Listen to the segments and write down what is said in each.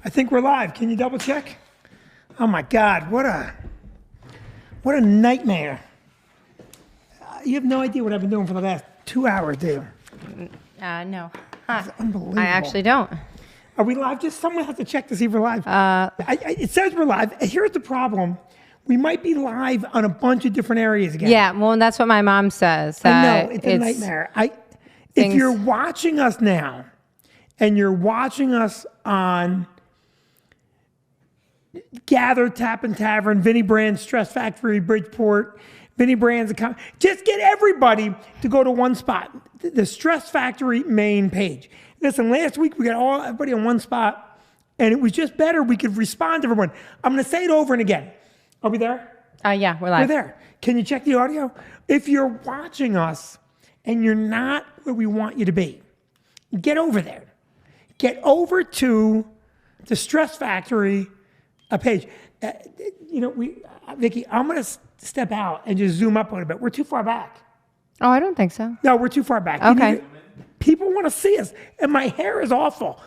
I think we're live. Can you double check? Oh my God, what a nightmare. You have no idea what I've been doing for the last 2 hours, do you? No. It's unbelievable. I actually don't. Are we live? Just someone has to check to see if we're live. It says we're live. Here's the problem. We might be live on a bunch of different areas again. Yeah, well, that's what my mom says. I know, it's a nightmare. If you're watching us now, and you're watching us on Gather, Tap and Tavern, Vinnie Brand's Stress Factory, Bridgeport, Vinnie Brand's account. Just get everybody to go to one spot, the Stress Factory main page. Listen, last week we got everybody on one spot, and it was just better. We could respond to everyone. I'm going to say it over and again. Are we there? Yeah, we're live. We're there. Can you check the audio? If you're watching us and you're not where we want you to be, get over there. Get over to the Stress Factory page. Vicky, I'm going to step out and just zoom up a little bit. We're too far back. Oh, I don't think so. No, we're too far back. Okay. People want to see us, and my hair is awful.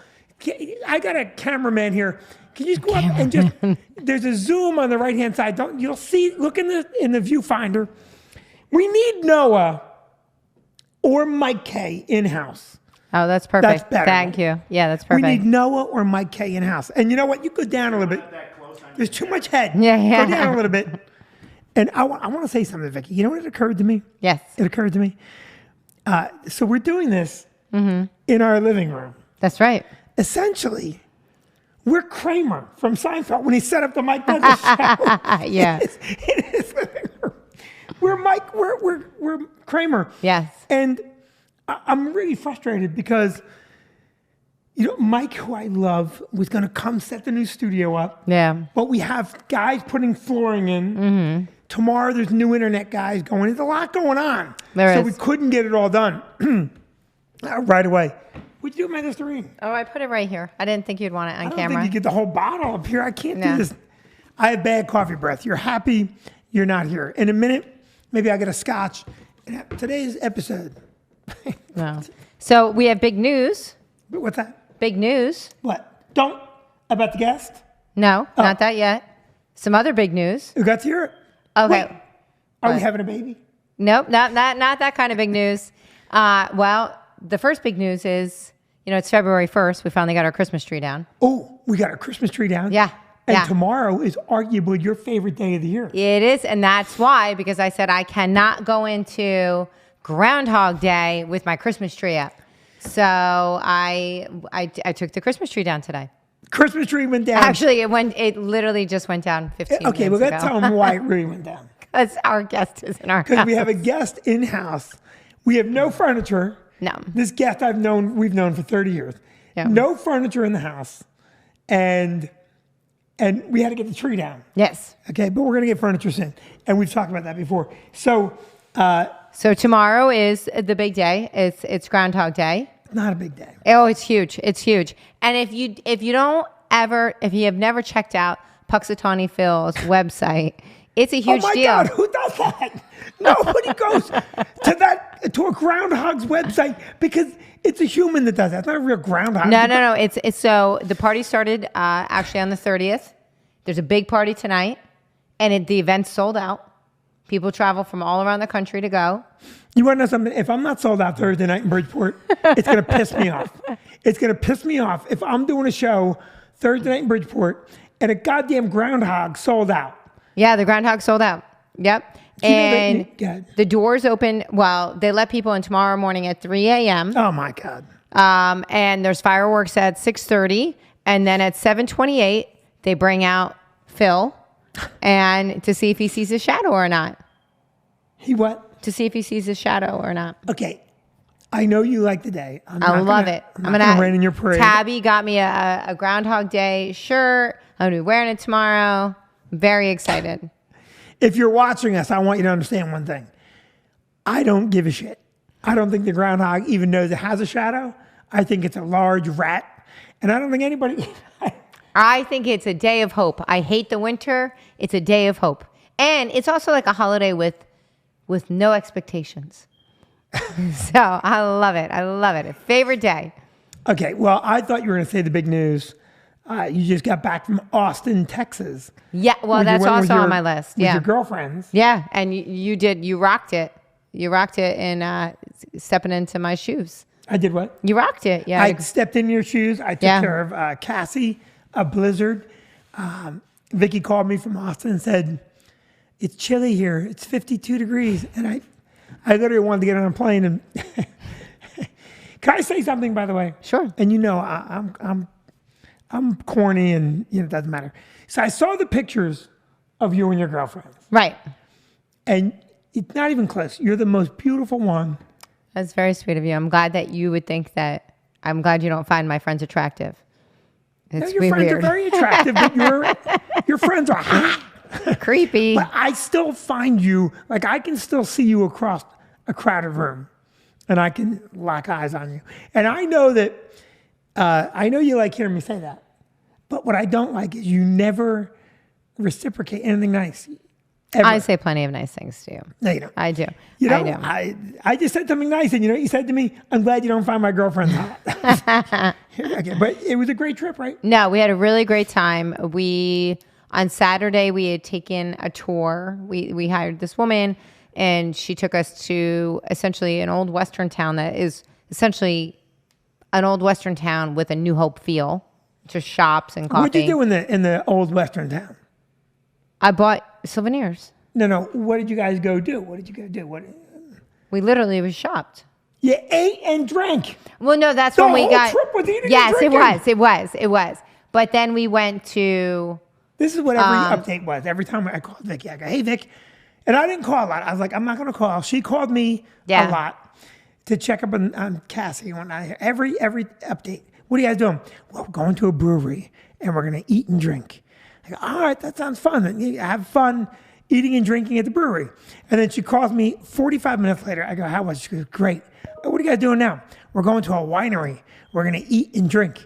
I got a cameraman here. Can you just go up and just? There's a zoom on the right-hand side. You'll see? Look in the viewfinder. We need Noah or Mike K in-house. Oh, that's perfect. That's better. Thank you. Yeah, that's perfect. We need Noah or Mike K in-house. And you know what? You go down a little bit. There's too much head. Yeah. Go down a little bit. And I want to say something, Vicky. You know what occurred to me? Yes. It occurred to me. So we're doing this in our living room. That's right. Essentially, we're Kramer from Seinfeld when he set up the Mike Douglas show. Yeah. In his living room. We're Kramer. Yes. And I'm really frustrated because, Mike, who I love, was going to come set the new studio up. Yeah. But we have guys putting flooring in. Tomorrow there's new internet guys going. There's a lot going on. There is. We couldn't get it all done right away. What'd you do with my Listerine? Oh, I put it right here. I didn't think you'd want it on I don't camera. think you get the whole bottle up here. I can't No. do this. I have bad coffee breath. You're happy you're not here. In a minute, maybe I get a scotch. Today's episode. No. So we have big news. What's that? Big news. What? About the guest? No, not that yet. Some other big news. Who got to hear it? Okay. Wait, are we having a baby? Nope, not that kind of big news. Well, the first big news is, it's February 1st. We finally got our Christmas tree down. Oh, we got our Christmas tree down? Yeah. And tomorrow is arguably your favorite day of the year. It is, and that's why, because I said I cannot go into Groundhog Day with my Christmas tree up. So I took the Christmas tree down today. Christmas tree went down. Actually, it literally just went down 15 minutes Okay, well, let's ago. tell them why it really went down. Because our guest is in our house. Because we have a guest in-house. We have no furniture. No. This guest we've known for 30 years. Yeah. No furniture in the house. And we had to get the tree down. Yes. Okay, but we're going to get furniture soon. And we've talked about that before. So tomorrow is the big day. It's Groundhog Day. not a big day. Oh, it's huge. It's huge. And if you have never checked out Puxatawny Phil's website, it's a huge deal. Oh my God, who does that? Nobody goes to a groundhog's website because it's a human that does that. It's not a real groundhog. No. It's so the party started actually on the 30th. There's a big party tonight, and the event's sold out. People travel from all around the country to go. You want to know something? If I'm not sold out Thursday night in Bridgeport, it's going to piss me off. It's going to piss me off if I'm doing a show Thursday night in Bridgeport and a goddamn groundhog sold out. Yeah, the groundhog sold out. Yep. And the doors open. Well, they let people in tomorrow morning at 3 a.m. Oh my God. And there's fireworks at 6:30, and then at 7:28 they bring out Phil, and to see if he sees his shadow or not. He what? To see if he sees his shadow or not. Okay. I know you like the day. I love it. I'm not going to rain in your parade. Tabby got me a Groundhog Day shirt. I'm going to be wearing it tomorrow. Very excited. If you're watching us, I want you to understand one thing. I don't give a shit. I don't think the groundhog even knows it has a shadow. I think it's a large rat. And I don't think anybody... I think it's a day of hope. I hate the winter. It's a day of hope. And it's also like a holiday with no expectations. So I love it. I love it. A favorite day. Okay, well, I thought you were going to say the big news You just got back from Austin, Texas. Yeah, well, With that's with also your- on my list. With Yeah. your girlfriends. Yeah, and you rocked it. You rocked it in stepping into my shoes. I did what? You rocked it. Yeah. I stepped in your shoes. I took Yeah. care of Cassie, a blizzard. Vicky called me from Austin and said, it's chilly here. It's 52 degrees. And I literally wanted to get on a plane. And can I say something, by the way? Sure. And you know, I'm corny and it doesn't matter. So I saw the pictures of you and your girlfriends. Right. And it's not even close. You're the most beautiful one. That's very sweet of you. I'm glad that you would think that. I'm glad you don't find my friends attractive. Now, It's your friends weird. are very attractive, but your friends are hot. Creepy. But I still find you, like I can still see you across a crowded room and I can lock eyes on you. And I know that, I know you like hearing me say that, but what I don't like is you never reciprocate anything nice. Ever. I say plenty of nice things to you. No, you don't. I do. You know, I do. I just said something nice, and you know what you said to me? I'm glad you don't find my girlfriend hot. Okay, but it was a great trip, right? No, we had a really great time. On Saturday we had taken a tour. We hired this woman, and she took us to essentially an old Western town that is essentially an old Western town with a New Hope feel, just shops and coffee. What'd you do in the old Western town? I bought souvenirs. No. What did you guys go do? What did you go do? What? We literally was shopped. You ate and drank. Well, no, that's The when we whole got. trip was eating and yes, it drinking. was. But then we went to. This is what every update was. Every time I called Vicky, I go, "Hey, Vic," and I didn't call a lot. I was like, "I'm not going to call." She called me Yeah. a lot to check up on Cassie. When every update, what are you guys doing? Well, we're going to a brewery and we're going to eat and drink. I go, all right, that sounds fun. And you have fun eating and drinking at the brewery. And then she calls me 45 minutes later. I go, how was it? She goes, great. What are you guys doing now? We're going to a winery. We're going to eat and drink.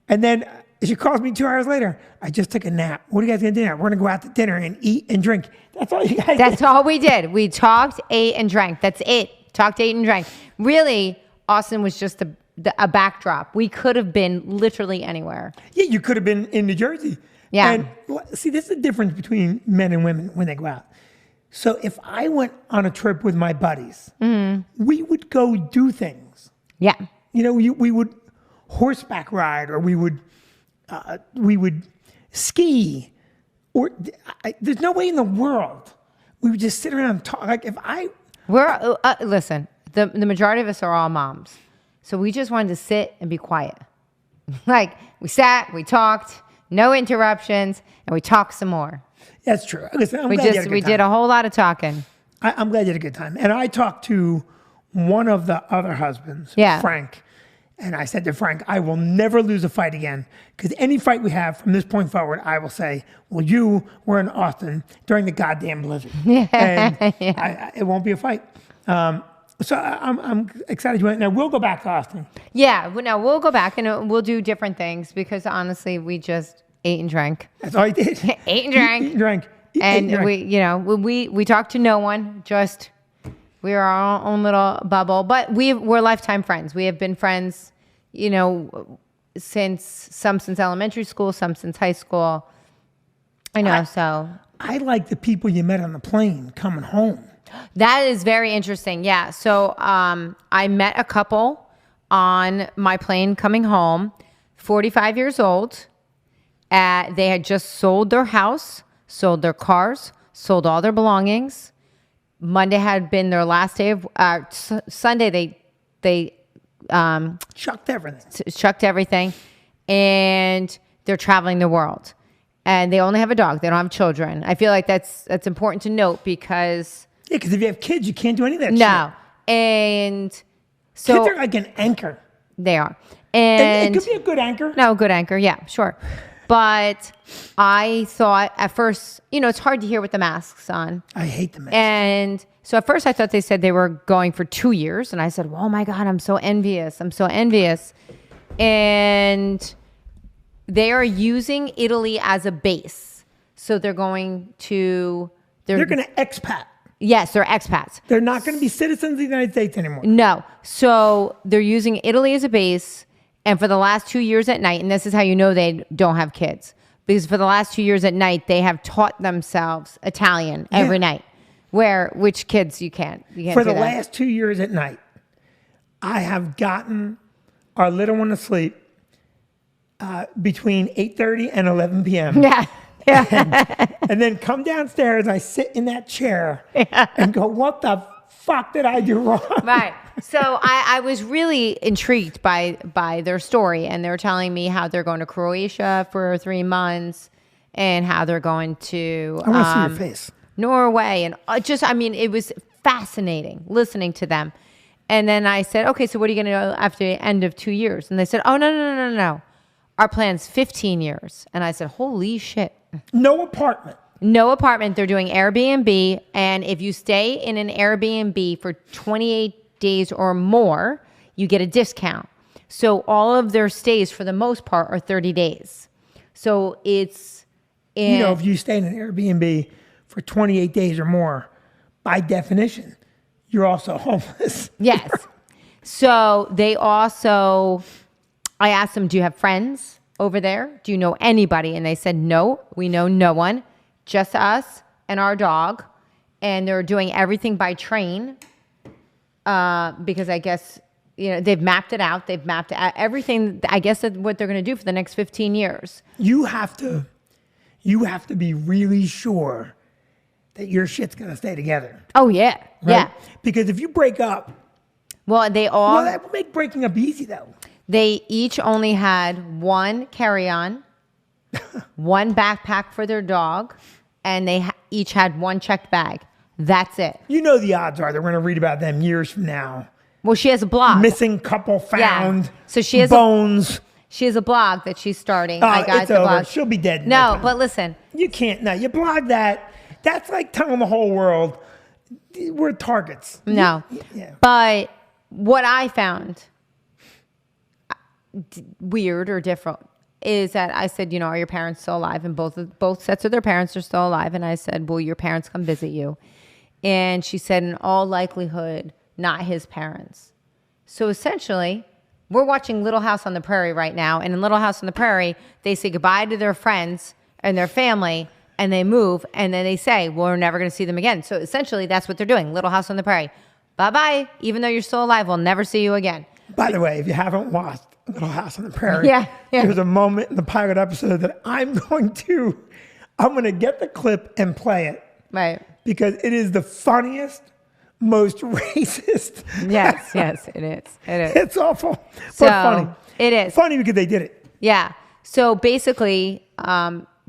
And then she calls me 2 hours later. I just took a nap. What are you guys going to do now? We're going to go out to dinner and eat and drink. That's all you guys That's did. all we did. We talked, ate, and drank. That's it. Talked, ate, and drank. Really, Austin was just a backdrop. We could have been literally anywhere. Yeah, you could have been in New Jersey. Yeah. And see, this is the difference between men and women when they go out. So if I went on a trip with my buddies, we would go do things. Yeah. You know, we would horseback ride, or we would ski, or there's no way in the world we would just sit around and talk. Like if I, We're listen. The majority of us are all moms, so we just wanted to sit and be quiet. Like we sat, we talked, no interruptions, and we talked some more. that's true. Listen, I'm We glad you had a good time. did a whole lot of talking. I'm glad you had a good time. And I talked to one of the other husbands, Yeah. Frank, and I said to Frank, I will never lose a fight again, because any fight we have from this point forward, I will say, well, you were in Austin during the goddamn blizzard. And it won't be a fight. So I'm excited you went. Now, we'll go back to Austin. Yeah, no, we'll go back and we'll do different things because honestly, we just ate and drank. That's all I did. Ate and drank. Eat and drank. Eat And drank. we talked to no one. Just we were our own little bubble. But we're lifetime friends. We have been friends, since elementary school, some since high school. I know. So I like the people you met on the plane coming home. that is very interesting. Yeah. So I met a couple on my plane coming home, 45 years old. They had just sold their house, sold their cars, sold all their belongings. Monday had been their last day of Sunday. They Chucked everything. chucked everything, and they're traveling the world. And they only have a dog. They don't have children. I feel like that's important to note because Yeah, because if you have kids, you can't do any of that no, and shit. so Kids are like an anchor. they are. And And it could be a good anchor. no, good anchor. Yeah, sure. But I thought at first, it's hard to hear with the masks on. I hate the man. And so at first I thought they said they were going for 2 years. And I said, oh my God, I'm so envious. I'm so envious. And they are using Italy as a base. So they're going to... They're going to expat. Yes, they're expats. They're not going to be citizens of the United States anymore. No. So they're using Italy as a base. And for the last 2 years at night, and this is how you know they don't have kids, because for the last 2 years at night, they have taught themselves Italian every night. Which kids you can't For do the that. last 2 years at night, I have gotten our little one to sleep between 8:30 and 11 p.m. Yeah. And then come downstairs, I sit in that chair and go, what the fuck did I do wrong? Right. So I was really intrigued by their story, and they're telling me how they're going to Croatia for 3 months and how they're going to I want to see your face. Norway. And it was fascinating listening to them. And then I said, okay, so what are you going to do after the end of 2 years? And they said, oh, no. Our plan's 15 years. And I said, holy shit. No apartment. No apartment. They're doing Airbnb. And if you stay in an Airbnb for 28 days or more, you get a discount. So all of their stays, for the most part, are 30 days. So it's If you stay in an Airbnb for 28 days or more, by definition, you're also homeless. Yes. So they also, I asked them, do you have friends over there? Do you know anybody? And they said, no, we know no one, just us and our dog. And they're doing everything by train because I guess, they've mapped it out. They've mapped out everything. I guess that's what they're going to do for the next 15 years. You have to be really sure that your shit's going to stay together. Oh, yeah. Right? Yeah. Because if you break up, Well, that would make breaking up easy, though. They each only had one carry-on, one backpack for their dog, and they each had one checked bag. That's it. You know the odds are that we're going to read about them years from now. Well, she has a blog. Missing couple found. Yeah. So she has bones. She has a blog that she's starting. It's over. She'll be dead. in no No, time. but listen. You can't. No, you blog that. That's like telling the whole world we're targets. No. Yeah. But what I found weird or different is that I said, are your parents still alive? And both sets of their parents are still alive. And I said, will your parents come visit you? And she said, in all likelihood, not his parents. So essentially, we're watching Little House on the Prairie right now. And in Little House on the Prairie, they say goodbye to their friends and their family, and they move, and then they say, well, we're never going to see them again. So essentially, that's what they're doing. Little House on the Prairie. Bye-bye. Even though you're still alive, we'll never see you again. By the way, if you haven't watched Little House on the Prairie, Yeah. there's a moment in the pilot episode that I'm going to get the clip and play it. Right. Because it is the funniest, most racist. Yes, it is. It is. It's awful, So, but funny. it is. Funny because they did it. Yeah. So basically,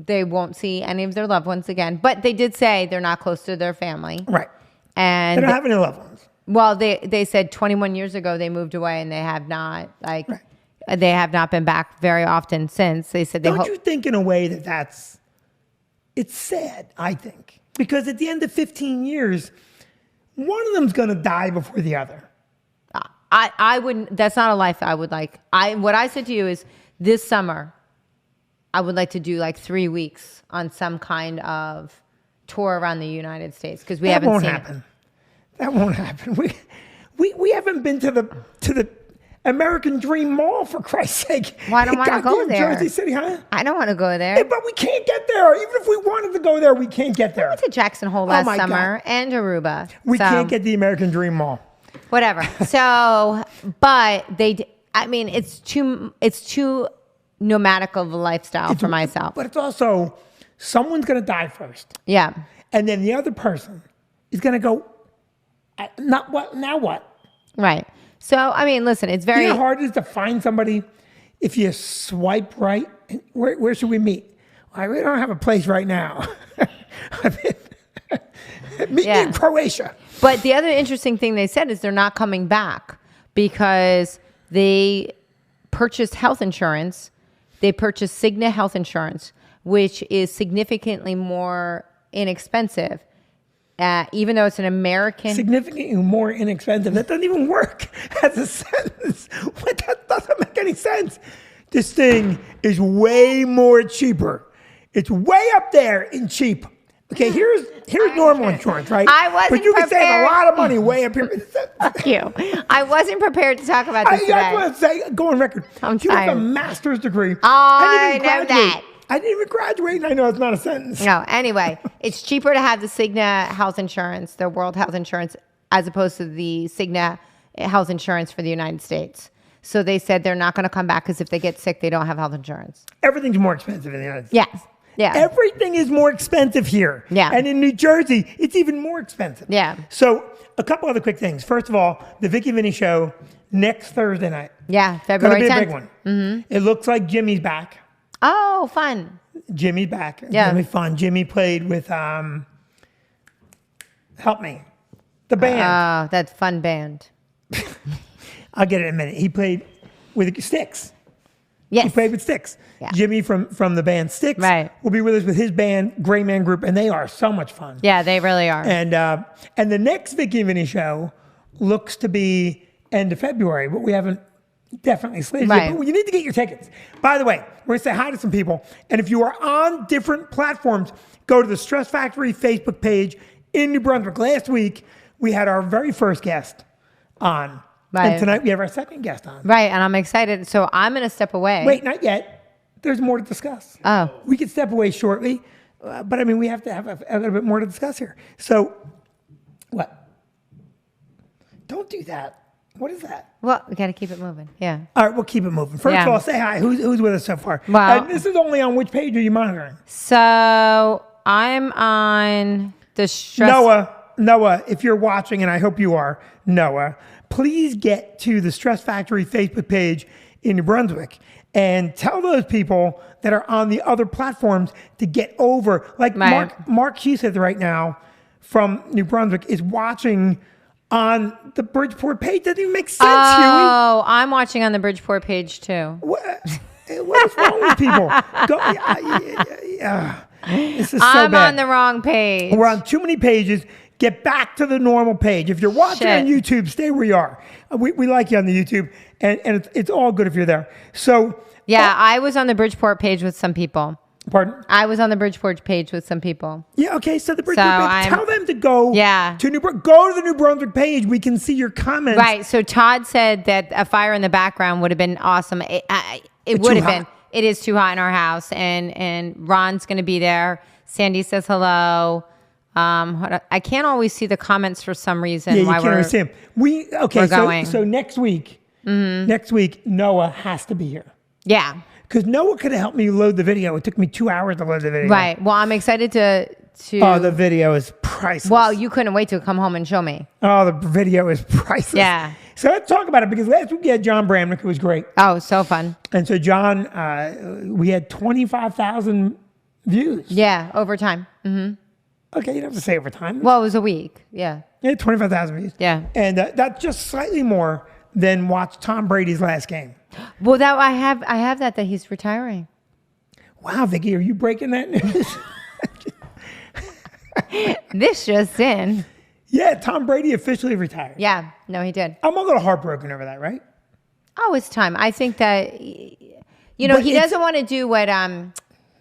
they won't see any of their loved ones again. But they did say they're not close to their family. Right. And They don't have any loved ones. well, they said 21 years ago they moved away, and they have not they have not been back very often since. They said they Don't you think in a way it's sad, I think. Because at the end of 15 years, one of them's going to die before the other. I wouldn't. That's not a life I would like. What I said to you is this summer, I would like to do like 3 weeks on some kind of tour around the United States because we That haven't won't seen happen. That won't happen. We haven't been to the American Dream Mall, for Christ's sake. Well, I don't want to go Goddamn there. Jersey City, huh? I don't want to go there. Hey, but we can't get there. Even if we wanted to go there, we can't get there. I went to Jackson Hole last my summer God. and Aruba. We So, can't get the American Dream Mall. whatever. So, but it's too nomadic of a lifestyle for myself. But it's also, someone's going to die first. Yeah. And then the other person is going to go, not what, now what? Right. So, listen, it's very You know how hard it is to find somebody if you swipe right? Where should we meet? I really don't have a place right now. Meet me Yeah. in Croatia. But the other interesting thing they said is they're not coming back because they purchased health insurance. They purchased Cigna health insurance, which is significantly more inexpensive. Even though it's an American. Significantly more inexpensive. That doesn't even work as a sentence. That doesn't make any sense. This thing is way more cheaper. It's way up there in cheap Okay, here's normal insurance, right? I wasn't But you can save a prepared. lot of money way up here. Fuck you. I wasn't prepared to talk about this I today. want to say, go on record. I'm you have a tired. master's degree. I didn't even know graduate. that. I didn't even graduate, and I know it's not a sentence. No, anyway, it's cheaper to have the Cigna health insurance, the World Health Insurance, as opposed to the Cigna health insurance for the United States. So they said they're not going to come back because if they get sick, they don't have health insurance. Everything's more expensive in the United States. Yes. Yeah. Everything is more expensive here. Yeah. And in New Jersey, it's even more expensive. Yeah. So a couple other quick things. First of all, the Vicky Vinny show next Thursday night. Yeah. Gonna February be 10th. a big one. Mm-hmm. It looks like Jimmy's back. Oh, fun. Jimmy's back. It's Yeah. gonna be fun. Jimmy played with help me. The band. Oh, that fun band. I'll get it in a minute. He played with Styx. He Yes. played with Styx. Yeah. Jimmy from the band Styx Right. will be with us with his band, Gray Man Group, and they are so much fun. Yeah, they really are. And the next Vicky and Vinny show looks to be end of February, but we haven't definitely slated Right. yet. But you need to get your tickets. By the way, we're going to say hi to some people. And if you are on different platforms, go to the Stress Factory Facebook page in New Brunswick. Last week, we had our very first guest on. Right. And tonight, we have our second guest on. Right, and I'm excited. So I'm going to step away. Wait, not yet. There's more to discuss. Oh. We could step away shortly, but I mean, we have to have a little bit more to discuss here. So, what? Don't do that. What is that? Well, we got to keep it moving. Yeah. All right, we'll keep it moving. First Yeah. of all, say hi. Who's with us so far? Well- And this is only on which page are you monitoring? So I'm on the stress. Noah, if you're watching, and I hope you are, Noah, please get to the Stress Factory Facebook page in New Brunswick and tell those people that are on the other platforms to get over. Like Right. Mark Huseth right now from New Brunswick is watching on the Bridgeport page. Doesn't even make sense, Huey. Oh, I'm watching on the Bridgeport page too. What is wrong with people? This is so I'm bad. on the wrong page. We're on too many pages. Get back to the normal page. If you're watching on Shit. YouTube, stay where you are. We like you on the YouTube, and it's all good if you're there. So, Yeah, I was on the Bridgeport page with some people. pardon? I was on the Bridgeport page with some people. Yeah, okay. So the Bridgeport page, I'm- tell them to go. Yeah. To go to the New Brunswick page. We can see your comments. Right. So Todd said that a fire in the background would have been awesome. It It's would too have been. hot. It is too hot in our house, and Ron's going to be there. Sandy says hello. I can't always see the comments for some reason. Yeah, you why can't we're understand. We're going. Mm-hmm. So next week, Noah has to be here. Yeah. Because Noah could have helped me load the video. It took me 2 hours to load the video. Right. Well, I'm excited to. Oh, the video is priceless. Well, you couldn't wait to come home and show me. Oh, the video is priceless. Yeah. So let's talk about it because last week we had John Bramnick, who was great. Oh, so fun. And so John, we had 25,000 views. Yeah, over time. Mm-hmm. Okay, you don't have to say over time. Well, it was a week. Yeah. Yeah, 25,000 views. Yeah. And that's just slightly more than watch Tom Brady's last game. Well, that I have that he's retiring. Wow, Vicky, are you breaking that news? This just in. Yeah, Tom Brady officially retired. Yeah. No, he did. I'm a little heartbroken over that, right? Oh, it's time. I think that he But it's- doesn't want to do what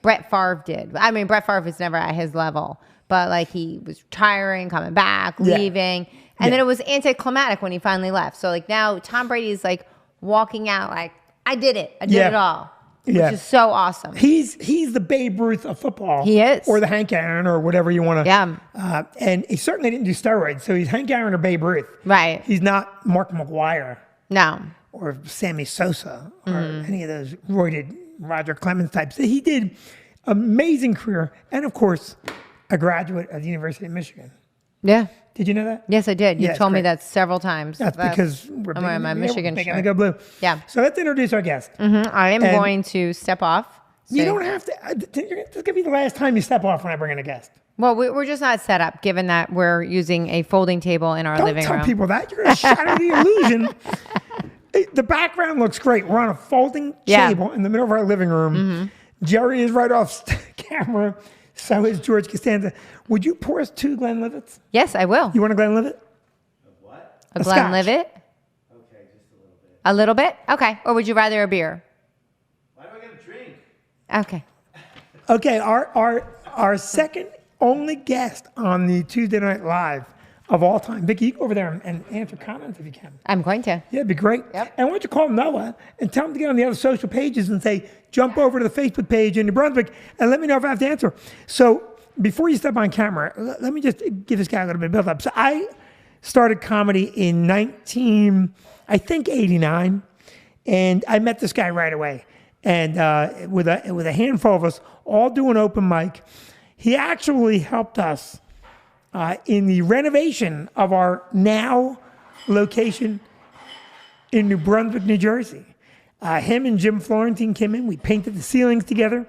Brett Favre did. I mean, Brett Favre was never at his level, but like he was retiring, coming back, Yeah. leaving, and then it was anticlimactic when he finally left. So like now Tom Brady's like walking out like I did it. I did Yeah. it all. Yeah. Which is so awesome. He's the Babe Ruth of football. He is. Or the Hank Aaron or whatever you want to. Yeah. And he certainly didn't do steroids. So he's Hank Aaron or Babe Ruth. Right. He's not Mark McGuire No. or Sammy Sosa or any of those roided Roger Clemens types. He did amazing career. And of course, a graduate of the University of Michigan. Yeah. Did you know that? Yes, I did. You Yeah, it's told me great. that several times. That's because we're I'm wearing my Michigan big on shirt. the Go Blue. Yeah. So let's introduce our guest. I am And- going to step off. You So- don't have to. This is going to be the last time you step off when I bring in a guest. Well, we're just not set up, given that we're using a folding table in our Don't living tell room. people that. You're going to shatter the illusion. The background looks great. We're on a folding Yeah. table in the middle of our living room. Jerry is right off camera. So is George Costanza. Would you pour us 2 Glenlivets? Yes, I will. You want a Glenlivet? A a scotch. Glenlivet? Okay, just a little bit. A little bit? Okay. Or would you rather a beer? Why do I get a drink? Okay. Okay, our second only guest on the Tuesday Night Live of all time. Vicki, you go over there and answer comments if you can. I'm going to. Yeah, it'd be great. Yep. And why don't you call Noah and tell him to get on the other social pages and say, jump over to the Facebook page in New Brunswick and let me know if I have to answer. So before you step on camera, let me just give this guy a little bit of build up. So I started comedy in 89, and I met this guy right away. And with a handful of us all doing open mic, he actually helped us in the renovation of our now location in New Brunswick, New Jersey. Him and Jim Florentine came in. We painted the ceilings together,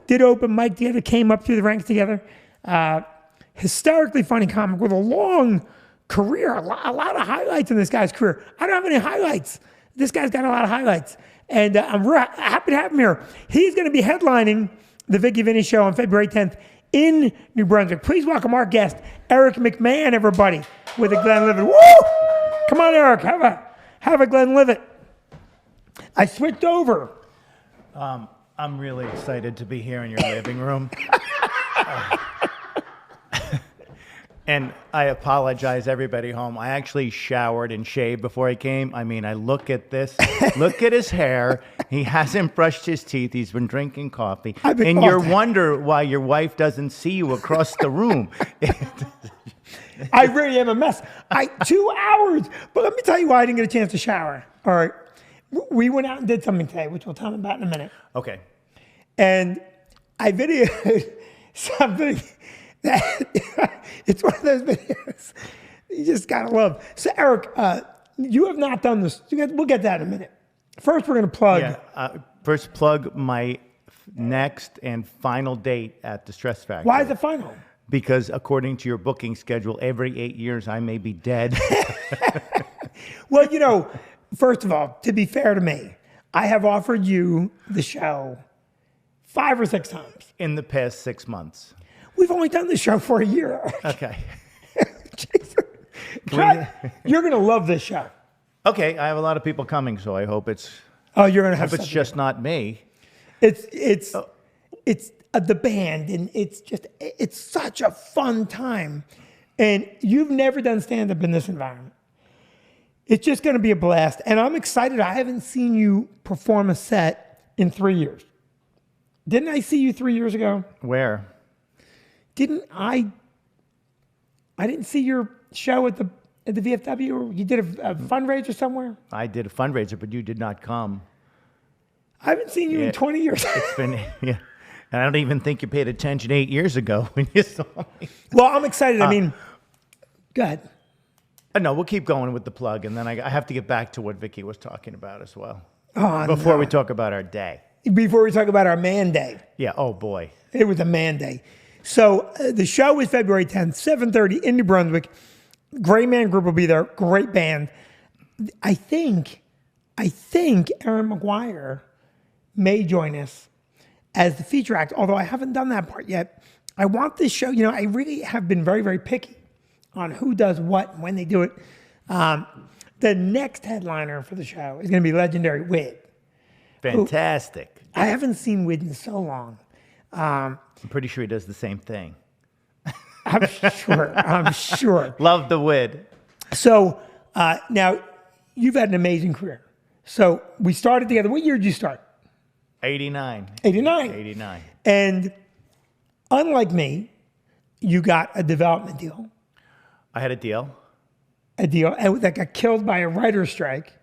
did open mic together, came up through the ranks together. Hysterically funny comic with a long career, a lot of highlights in this guy's career. I don't have any highlights. This guy's got a lot of highlights. And I'm happy to have him here. He's going to be headlining the Vicki Vinny Show on February 10th in New Brunswick. Please welcome our guest, Eric McMahon, everybody, with a Glenlivet. Woo! Come on, Eric, have a Glenlivet. I switched over. I'm really excited to be here in your living room. And I apologize, everybody home. I actually showered and shaved before I came. I mean, I look at this. Look at his hair. He hasn't brushed his teeth. He's been drinking coffee. And you wonder why your wife doesn't see you across the room. I really am a mess. 2 hours. But let me tell you why I didn't get a chance to shower. All right. We went out and did something today, which we'll tell them about in a minute. Okay. And I videoed something that it's one of those videos you just gotta love. So Eric, you have not done this. We'll get that in a minute. First, we're gonna plug. Yeah. First, plug my next and final date at the Stress Factory. Why is it final? Because according to your booking schedule, every 8 years I may be dead. Well, first of all, to be fair to me, I have offered you the show 5 or 6 times. In the past 6 months. We've only done the show for a year. Okay. You're going to love this show. Okay, I have a lot of people coming, so I hope it's. Oh, you're going to have. Hope it's just not me. It's the band, and it's such a fun time, and you've never done stand up in this environment. It's just going to be a blast, and I'm excited. I haven't seen you perform a set in 3 years. Didn't I see you 3 years ago? Where? Didn't I didn't see your show at the VFW, or you did a fundraiser somewhere? I did a fundraiser, but you did not come. I haven't seen you in 20 years. It's been, yeah. And I don't even think you paid attention 8 years ago when you saw me. Well, I'm excited. I mean, go ahead. No, we'll keep going with the plug, and then I have to get back to what Vicki was talking about as well. Oh, Before we talk about our day. Before we talk about our man day. Yeah, oh boy. It was a man day. So the show is February 10th, 7:30 in New Brunswick. Great Man Group will be there. Great band. I think Aaron McGuire may join us as the feature act, although I haven't done that part yet. I want this show, I really have been very, very picky on who does what and when they do it. The next headliner for the show is going to be legendary Wid. Fantastic. I haven't seen Wid in so long. I'm pretty sure he does the same thing. I'm sure. Love the Wid. So now you've had an amazing career. So we started together. What year did you start? 89. 89. And unlike me, you got a development deal. I had a deal. That got killed by a writer's strike.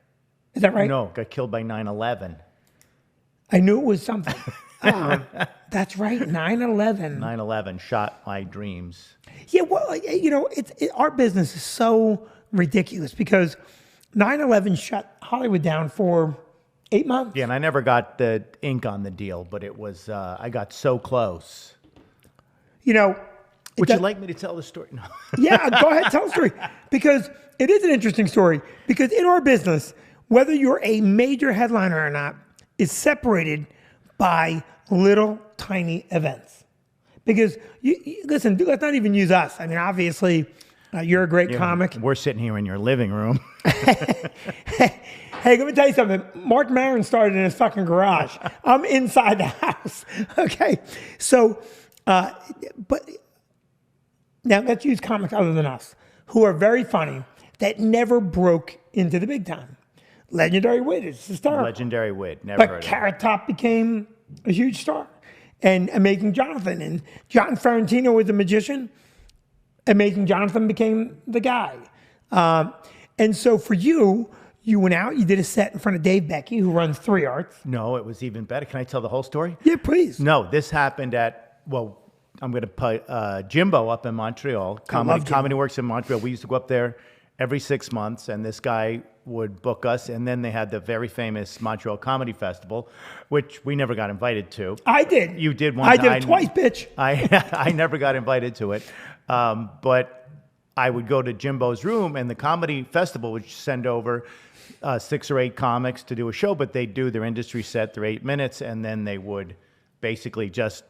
Is that right? No, got killed by 9/11. I knew it was something. That's right, 9/11. 9/11 shot my dreams. Yeah, well, our business is so ridiculous because 9/11 shut Hollywood down for 8 months. Yeah, and I never got the ink on the deal, but it was, I got so close. Would you like me to tell the story? No. Yeah, go ahead, tell the story. Because it is an interesting story. Because in our business, whether you're a major headliner or not, is separated by little tiny events. Because, listen, let's not even use us. I mean, obviously, you're a great comic. We're sitting here in your living room. Hey, let me tell you something. Mark Maron started in his fucking garage. I'm inside the house. Okay. So, but now let's use comics other than us, who are very funny, that never broke into the big time. Legendary Wit is hysterical. Legendary Wit. Never heard But of it. Carrot Top became a huge star. And Amazing Jonathan. And John Ferrantino was a magician. Amazing Jonathan became the guy. And so for you, you went out, you did a set in front of Dave Becky, who runs 3 Arts. No, it was even better. Can I tell the whole story? Yeah, please. No, this happened at, well, I'm going to put Jimbo up in Montreal. love Comedy Works in Montreal. We used to go up there every 6 months, and this guy would book us. And then they had the very famous Montreal Comedy Festival, which we never got invited to. I did. You did one I time. did it twice, bitch. I never got invited to it. But I would go to Jimbo's room, and the comedy festival would send over 6 or 8 comics to do a show, but they'd do their industry set, their 8 minutes, and then they would basically just,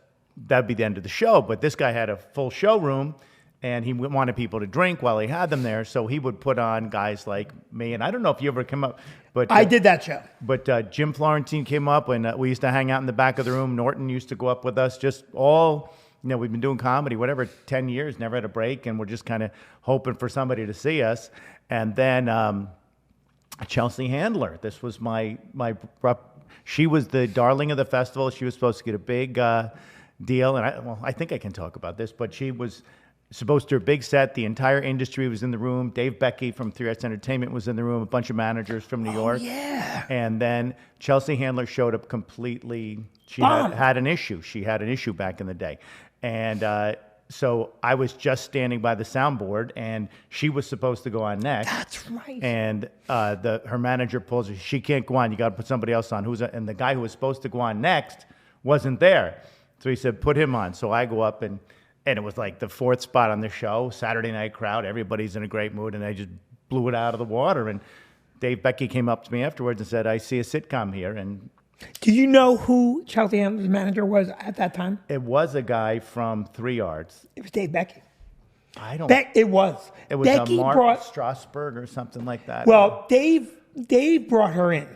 that'd be the end of the show. But this guy had a full showroom, and he wanted people to drink while he had them there, so he would put on guys like me. And I don't know if you ever come up, but I did that show. But Jim Florentine came up, and we used to hang out in the back of the room. Norton used to go up with us, just all, we've been doing comedy, whatever, 10 years, never had a break, and we're just kind of hoping for somebody to see us. And then Chelsea Handler, this was she was the darling of the festival. She was supposed to get a big deal, and I think I can talk about this, but she was supposed to do a big set. The entire industry was in the room. Dave Becky from 3 Arts Entertainment was in the room, a bunch of managers from New York. Yeah. And then Chelsea Handler showed up completely. She had an issue. She had an issue back in the day. And so I was just standing by the soundboard, and she was supposed to go on next. That's right. And her manager pulls her. She can't go on. You got to put somebody else on. And the guy who was supposed to go on next wasn't there. So he said, put him on. So I go up, and it was like the 4th spot on the show, Saturday night crowd. Everybody's in a great mood, and I just blew it out of the water. And Dave Becky came up to me afterwards and said, I see a sitcom here. And do you know who Chelsea Handler's manager was at that time? it was a guy from 3 Arts. It was Dave Becky. I don't. It was. It was Becky Mark Strasberg or something like that. Well, Dave brought her in.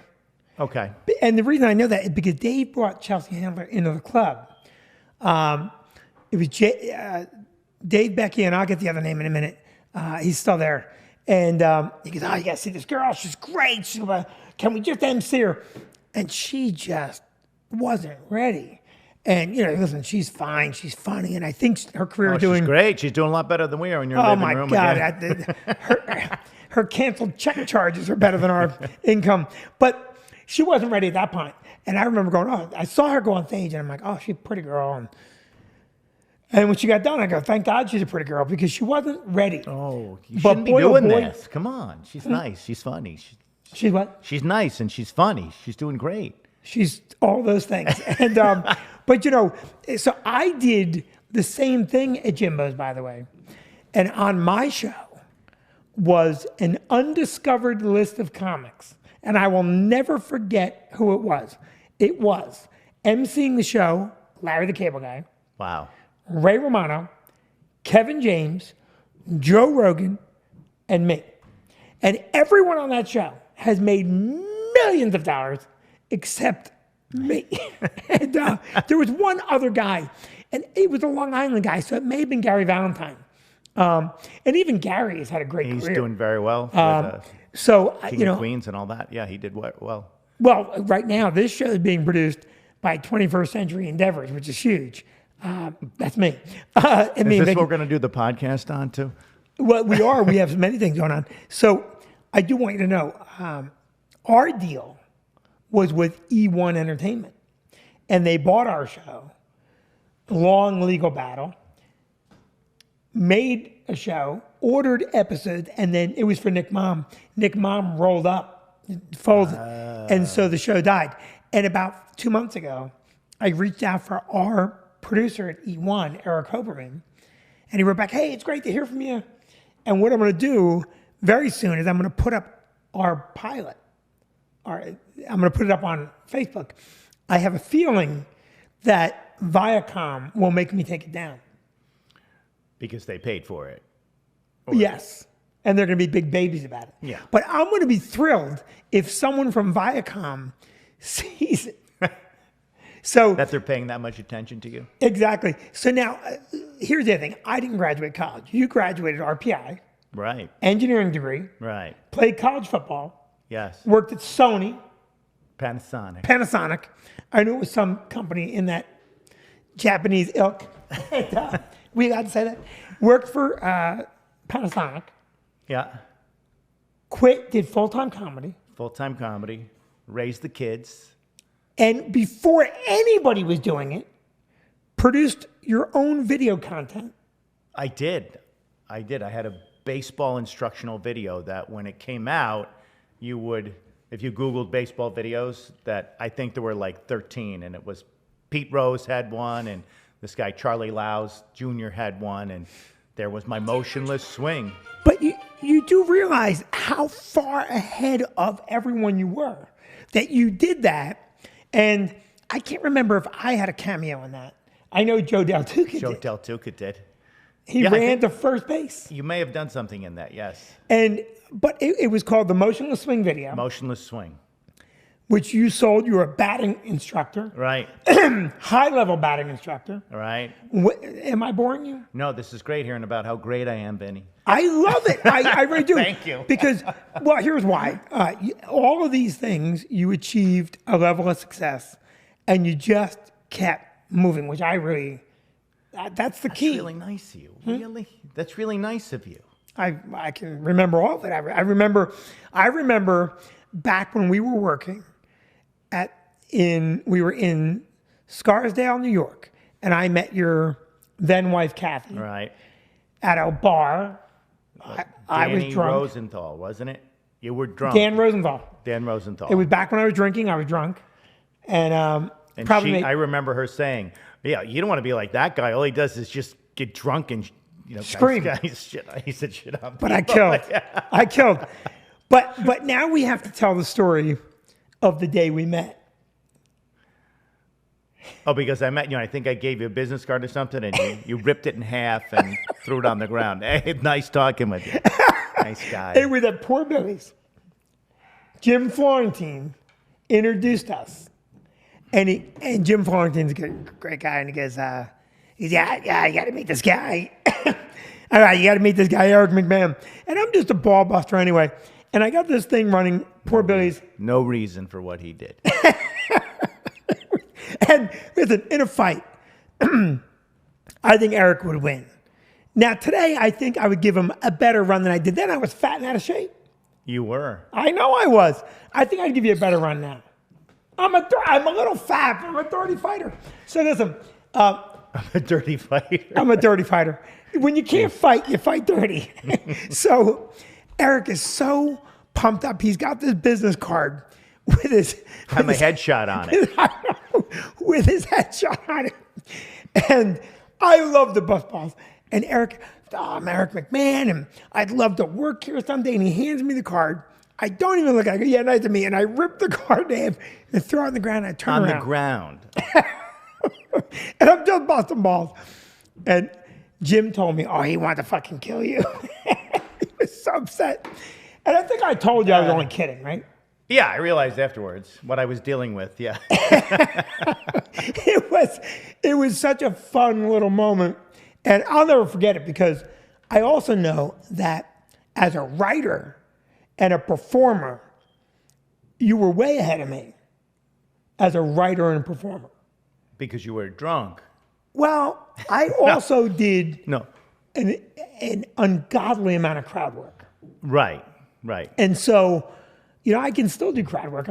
Okay. And the reason I know that is because Dave brought Chelsea Handler into the club. It was Dave Becky, and I'll get the other name in a minute. He's still there. And he goes, oh, you got to see this girl. She's great. Can we just MC her? And she just wasn't ready. And, listen, she's fine. She's funny. And I think her career She's great. She's doing a lot better than we are in your oh, living my room. God. Again. Her canceled check charges are better than our income. But she wasn't ready at that point. And I remember going, I saw her go on stage, and I'm like, oh, she's a pretty girl. And when she got done, I go, thank God she's a pretty girl, because she wasn't ready. Oh, you But shouldn't be boy, oh, doing boy. this. Come on. She's nice. She's funny. She's what? She's nice, and she's funny. She's doing great. She's all those things. And but so I did the same thing at Jimbo's, by the way. And on my show was an undiscovered list of comics. And I will never forget who it was. It was emceeing the show, Larry the Cable Guy, Wow. Ray Romano, Kevin James, Joe Rogan, and me. And everyone on that show has made millions of dollars except me. And there was one other guy, and it was a Long Island guy, so it may have been Gary Valentine. And even Gary has had a great He's career. doing very well with So, King of Queens and all that. Yeah, he did well. well, right now, this show is being produced by 21st Century Endeavors, which is huge. That's me. Is this what we're going to do the podcast on, too? Well, we are. We have many things going on. So I do want you to know, our deal was with E1 Entertainment. And they bought our show, long legal battle, made a show, ordered episodes, and then it was for Nick Mom. Nick Mom rolled up, folded, and so the show died. And about 2 months ago, I reached out for our producer at E1, Eric Hoberman, and he wrote back, hey, it's great to hear from you. And what I'm going to do very soon is I'm going to put up our pilot. I'm going to put it up on Facebook. I have a feeling that Viacom will make me take it down. Because they paid for it. Yes. And they're going to be big babies about it. Yeah. But I'm going to be thrilled if someone from Viacom sees it. So That they're paying that much attention to you. exactly. So now, here's the thing. I didn't graduate college. You graduated RPI, Right. engineering degree, Right. played college football, Yes. worked at Sony, Panasonic. I knew it was some company in that Japanese ilk. And, we got to say that. Worked for Panasonic, Yeah. quit, did full-time comedy. Full-time comedy. Raise the kids. And before anybody was doing it, produced your own video content. I did. I had a baseball instructional video that when it came out, you would, if you Googled baseball videos, that I think there were like 13, and it was Pete Rose had one, and this guy Charlie Laus Jr. had one, and there was my motionless swing. But you do realize how far ahead of everyone you were, that you did that. And I can't remember if I had a cameo in that. I know Joe Del Duca Joe did. Del Duca did. He Yeah, I ran think- to first base. You may have done something in that, yes. But it was called the Motionless Swing video, Motionless swing. which you sold. You were a batting instructor, Right. high-level batting instructor. Right. Am I boring you? No, this is great hearing about how great I am, Vinny. I love it. I really do. Thank you. Because, well, here's why. All of these things, you achieved a level of success, and you just kept moving, which I really, that's the key. That's really nice of you. Really? That's really nice of you. I can remember all of it. I remember back when we were working we were in Scarsdale, New York, and I met your then wife Kathy Right. at a bar. I was Danny drunk. Rosenthal, wasn't it? You were drunk. Dan Rosenthal. Dan Rosenthal. It was back when I was drinking. I was drunk, and and probably I remember her saying, "Yeah, you don't want to be like that guy. All he does is just get drunk and Scream." He said shit on but I people. killed. I killed. But now we have to tell the story of the day we met. Oh, because I met you, and I think I gave you a business card or something, and you ripped it in half and threw it on the ground. Hey, nice talking with you. Nice guy. It was at Poor Billy's. Jim Florentine introduced us, and Jim Florentine's a great guy, and he goes, you got to meet this guy. All right, you got to meet this guy, Eric McMahon. And I'm just a ball buster anyway. And I got this thing running, Poor Billy's. No reason for what he did. And listen, in a fight, I think Eric would win. Now, today, I think I would give him a better run than I did. Then I was fat and out of shape. You were. I know I was. I think I'd give you a better run now. I'm a little fat. I'm a dirty fighter. So listen, I'm a dirty fighter. I'm a dirty fighter. When you can't fight, you fight dirty. So Eric is so pumped up. He's got this business card with his Have my headshot on it. with his headshot on it. And I love the bus balls. And Eric, I'm Eric McMahon, and I'd love to work here someday. And he hands me the card. I don't even look at it. I go, yeah, nice to meet you. And I rip the card to him and throw it on the ground. And I turn On around. the ground. And I'm just busting balls. And Jim told me, oh, he wanted to fucking kill you. He was so upset. And I think I told you I was only kidding, right? Yeah, I realized afterwards what I was dealing with. Yeah. It was such a fun little moment. And I'll never forget it because I also know that as a writer and a performer, you were way ahead of me as a writer and a performer. Because you were drunk. Well, I also did No. an ungodly amount of crowd work. Right. Right. And so, I can still do crowd work.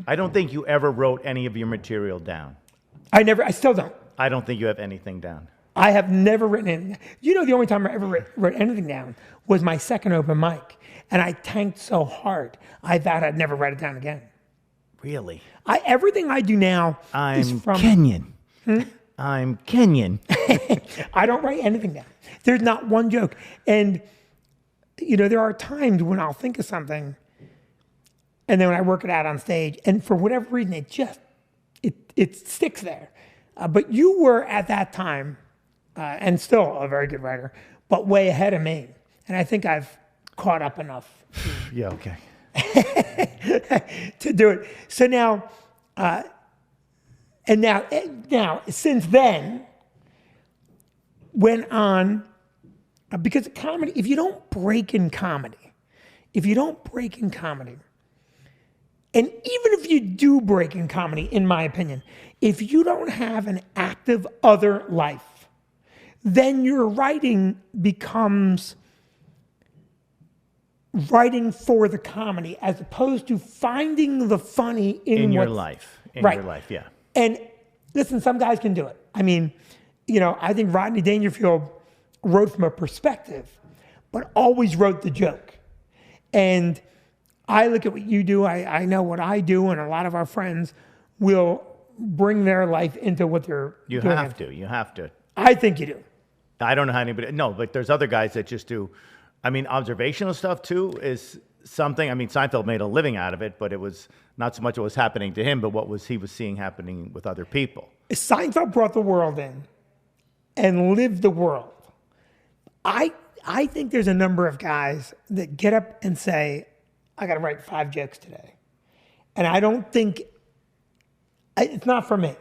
I don't think you ever wrote any of your material down. I still don't. I don't think you have anything down. I have never written anything. The only time I ever wrote anything down was my second open mic. And I tanked so hard, I vowed I'd never write it down again. Really? Everything I do now is I'm from... Kenyan. I'm Kenyan. I don't write anything down. There's not one joke. And, there are times when I'll think of something, and then when I work it out on stage, and for whatever reason, it sticks there. But you were, at that time, and still a very good writer, but way ahead of me. And I think I've caught up enough Yeah, okay. to do it. So now, And now since then, went on, because comedy, if you don't break in comedy, and even if you do break in comedy, in my opinion, if you don't have an active other life, then your writing becomes writing for the comedy as opposed to finding the funny In your what's- life. In Right. your life, yeah. And listen, some guys can do it. I mean, I think Rodney Dangerfield wrote from a perspective, but always wrote the joke. And I look at what you do, I know what I do, and a lot of our friends will bring their life into what they're You doing. have to. I think you do. I don't know how anybody, no, but there's other guys that just do, I mean, observational stuff too is something, I mean, Seinfeld made a living out of it, but it was not so much what was happening to him, but he was seeing happening with other people. Seinfeld brought the world in and lived the world. I think there's a number of guys that get up and say, I got to write 5 jokes today. And I don't think, it's not for me.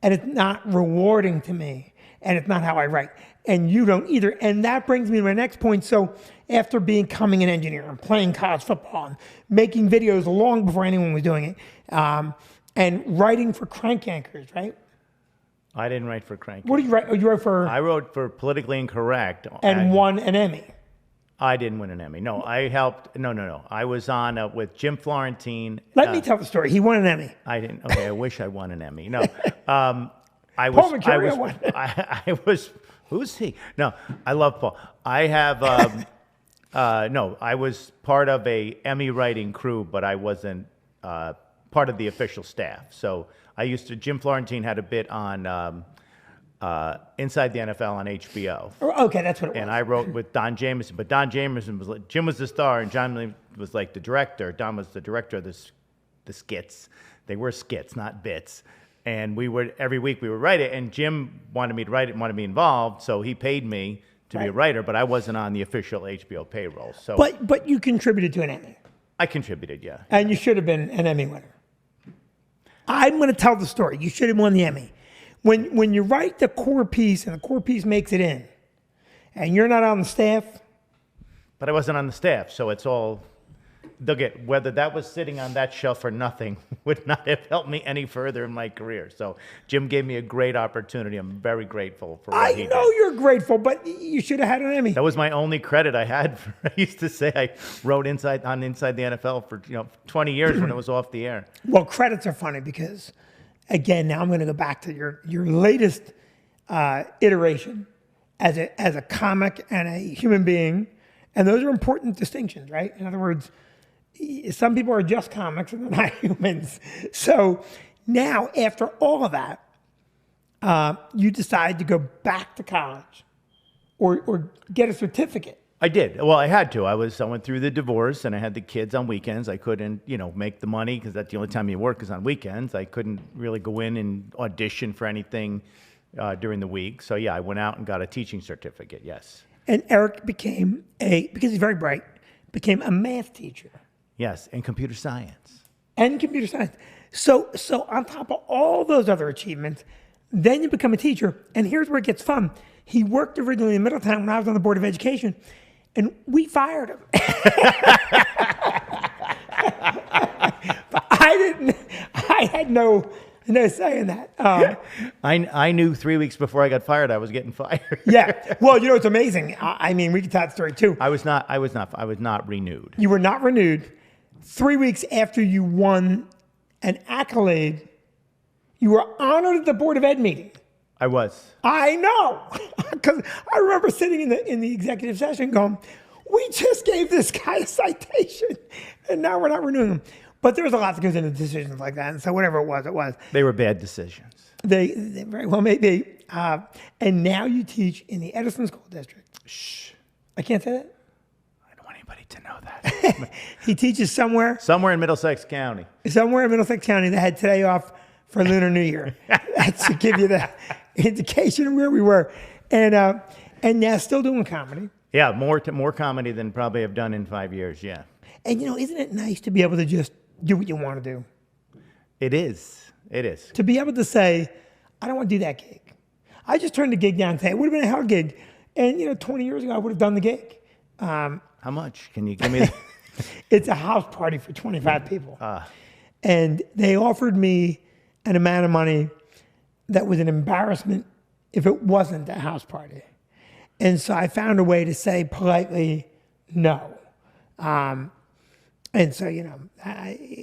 And it's not rewarding to me. And it's not how I write. And you don't either. And that brings me to my next point. So after becoming an engineer and playing college football and making videos long before anyone was doing it, and writing for Crank Anchors, right? I didn't write for Crank. What do you write? Oh, you write for, I wrote for Politically Incorrect. and won an Emmy. I didn't win an Emmy. No, I helped. No. I was on with Jim Florentine. Let me tell the story. He won an Emmy. I didn't. Okay, I wish I won an Emmy. No, I Paul was. Mercurio won. I was. Who's he? No, I love Paul. I have. No, I was part of a Emmy writing crew, but I wasn't part of the official staff. So I used to. Jim Florentine had a bit on Inside the NFL on HBO. Okay, that's what it was. And I wrote with Don Jameson, but Don Jameson was like, Jim was the star, and John was like the director. Don was the director of the skits. They were skits, not bits. And every week we would write it, and Jim wanted me to write it and wanted me involved, so he paid me to be a writer, but I wasn't on the official HBO payroll. So But you contributed to an Emmy. I contributed, yeah. And you should have been an Emmy winner. I'm going to tell the story. You should have won the Emmy. When you write the core piece and the core piece makes it in, and you're not on the staff, But I wasn't on the staff, so it's all, whether that was sitting on that shelf or nothing would not have helped me any further in my career. So Jim gave me a great opportunity. I'm very grateful for what he I did. know you're grateful, but you should have had an Emmy. That was my only credit I had. I used to say I wrote Inside the NFL for 20 years when it was off the air. Well, credits are funny because, again, now I'm going to go back to your latest iteration as a comic and a human being, and those are important distinctions, right? In other words, some people are just comics and they're not humans. So now, after all of that, you decide to go back to college or get a certificate. I did. Well, I had to. I went through the divorce, and I had the kids on weekends. I couldn't, make the money because that's the only time you work is on weekends. I couldn't really go in and audition for anything during the week. So yeah, I went out and got a teaching certificate. Yes. And Eric became because he's very bright, became a math teacher. Yes, and computer science. And computer science. So on top of all those other achievements, then you become a teacher. And here's where it gets fun. He worked originally in Middletown when I was on the Board of Education, and we fired him. But I had no say in that. I knew 3 weeks before I got fired I was getting fired. Yeah. Well, it's amazing. I mean, we could tell that story too. I was not renewed. You were not renewed. 3 weeks after you won an accolade, you were honored at the Board of Ed meeting. I was. I know, because I remember sitting in the executive session going, we just gave this guy a citation, and now we're not renewing him. But there was a lot that goes into decisions like that, and so whatever it was. They were bad decisions. They very well may be. And now you teach in the Edison School District. Shh. I can't say that? I don't want anybody to know that. He teaches somewhere Somewhere in Middlesex County. in Middlesex County that had today off for Lunar New Year. That should give you the indication of where we were. And now still doing comedy. Yeah, more comedy than probably I've done in 5 years, yeah. And isn't it nice to be able to just do what you want to do? It is. It is. To be able to say, I don't want to do that gig. I just turned the gig down today. It would have been a hard gig. And, 20 years ago, I would have done the gig. How much? Can you give me? It's a house party for 25 people. And they offered me an amount of money that was an embarrassment if it wasn't a house party. And so I found a way to say politely, no. And so,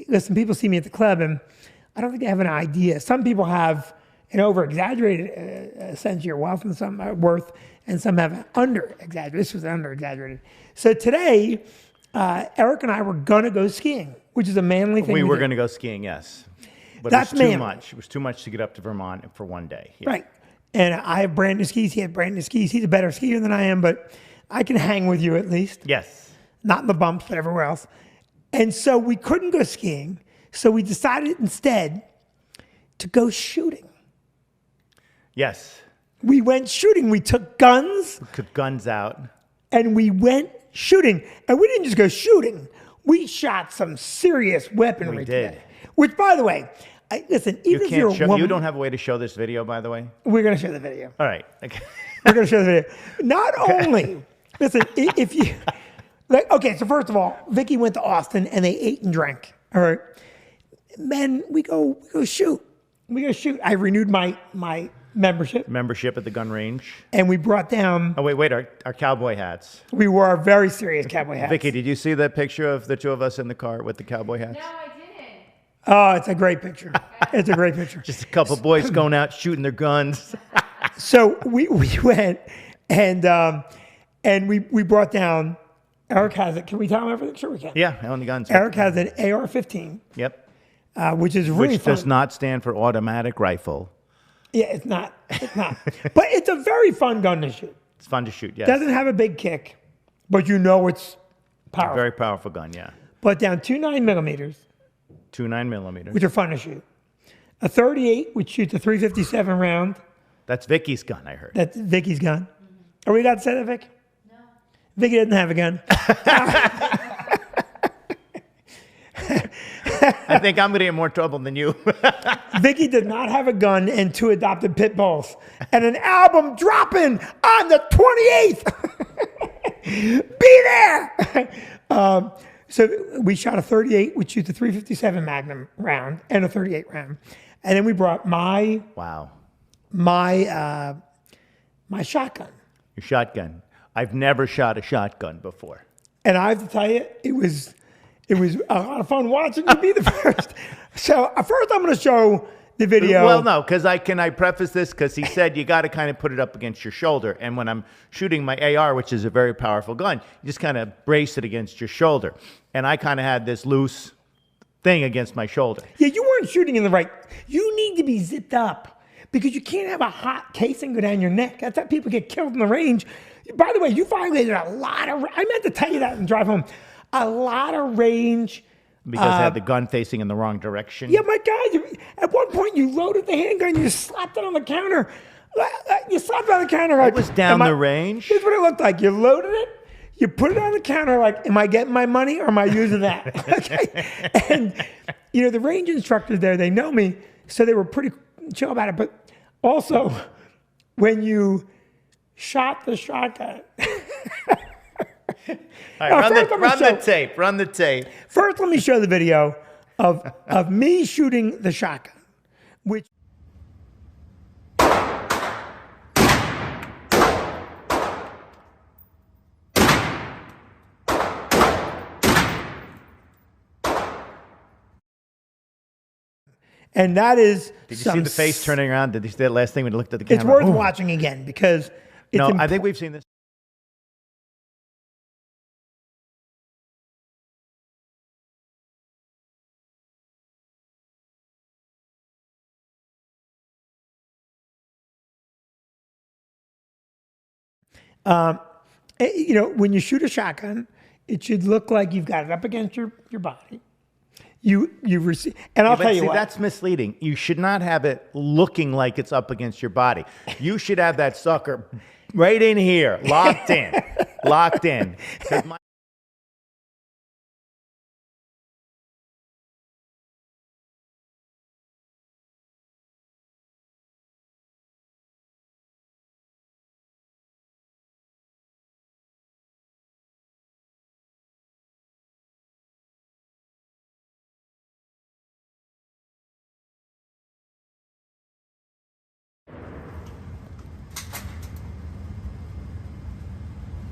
listen, people see me at the club and I don't think they have an idea. Some people have an over-exaggerated sense of your wealth and some worth, and some have an under-exaggerated. This was under-exaggerated. So today, Eric and I were going to go skiing, which is a manly thing. We to were do. going to go skiing, yes. But That's it was too manly. much. It was too much to get up to Vermont for one day. Yeah. Right. And I have brand new skis. He had brand new skis. He's a better skier than I am, but I can hang with you at least. Yes. Not in the bumps, but everywhere else. And so we couldn't go skiing. So we decided instead to go shooting. Yes. We went shooting. We took guns Put guns out. and we went shooting. And we didn't just go shooting. We shot some serious weaponry We did. today. Which, by the way, listen, even if you're a woman, You don't have a way to show this video, by the way? we're going to show the video. All right. Okay. We're going to show the video. Not only, listen, if you, okay, so first of all, Vicky went to Austin and they ate and drank. All right. Then we go shoot. We go shoot. I renewed my membership Membership at the gun range. and we brought down, Oh, wait, our cowboy hats. we wore our very serious cowboy hats. Vicky, did you see that picture of the two of us in the car with the cowboy hats? I didn't. Oh, it's a great picture. It's a great picture. Just a couple boys going out shooting their guns. So we went and we brought down, Eric has it. Can we tell him everything? Sure we can. Yeah, on the guns. Eric has an AR-15, Yep. which is really Which fun. does not stand for automatic rifle. Yeah, it's not. It's not. But it's a very fun gun to shoot. It's fun to shoot, yes. Doesn't have a big kick, but it's powerful. Very powerful gun, yeah. But down 2 9mm, 2 9mm. which are fun to shoot. A 38, which shoots a 357 round. That's Vicky's gun, I heard. That's Vicky's gun. Are we allowed to say that, Vic? No. Vicky doesn't have a gun. I think I'm going to get more trouble than you. Vicky did not have a gun and 2 adopted pit bulls. And an album dropping on the 28th. Be there. So we shot a 38, which shoots a 357 Magnum round and a 38 round. And then we brought my Wow. shotgun. Your shotgun. I've never shot a shotgun before. And I have to tell you, it was a lot of fun watching you be the first. So first I'm going to show the video. Well, no, because I preface this because he said you got to kind of put it up against your shoulder. And when I'm shooting my AR, which is a very powerful gun, you just kind of brace it against your shoulder. And I kind of had this loose thing against my shoulder. Yeah, you weren't shooting in the right. You need to be zipped up because you can't have a hot casing go down your neck. That's how people get killed in the range. By the way, you violated a lot of. I meant to tell you that and drive home. A lot of range. Because I had the gun facing in the wrong direction. Yeah, my God. At one point, you loaded the handgun. You slapped it on the counter. You slapped it on the counter. Like, It was down am I- the range. Here's what it looked like. You loaded it. You put it on the counter like, am I getting my money or am I using that? Okay. And, the range instructors there, they know me, so they were pretty chill about it. But also, when you shot the shotgun. All right, first I'm gonna run show- the tape. Run the tape. First, let me show the video of me shooting the shotgun, which. And that is. Did you see the face turning around? Did you see that last thing when you looked at the camera? It's worth Ooh. watching again because it's No, I think we've seen this. When you shoot a shotgun, it should look like you've got it up against your body. You receive, and I'll But tell you see, what. that's misleading. You should not have it looking like it's up against your body. You should have that sucker right in here, locked in, locked in. 'Cause my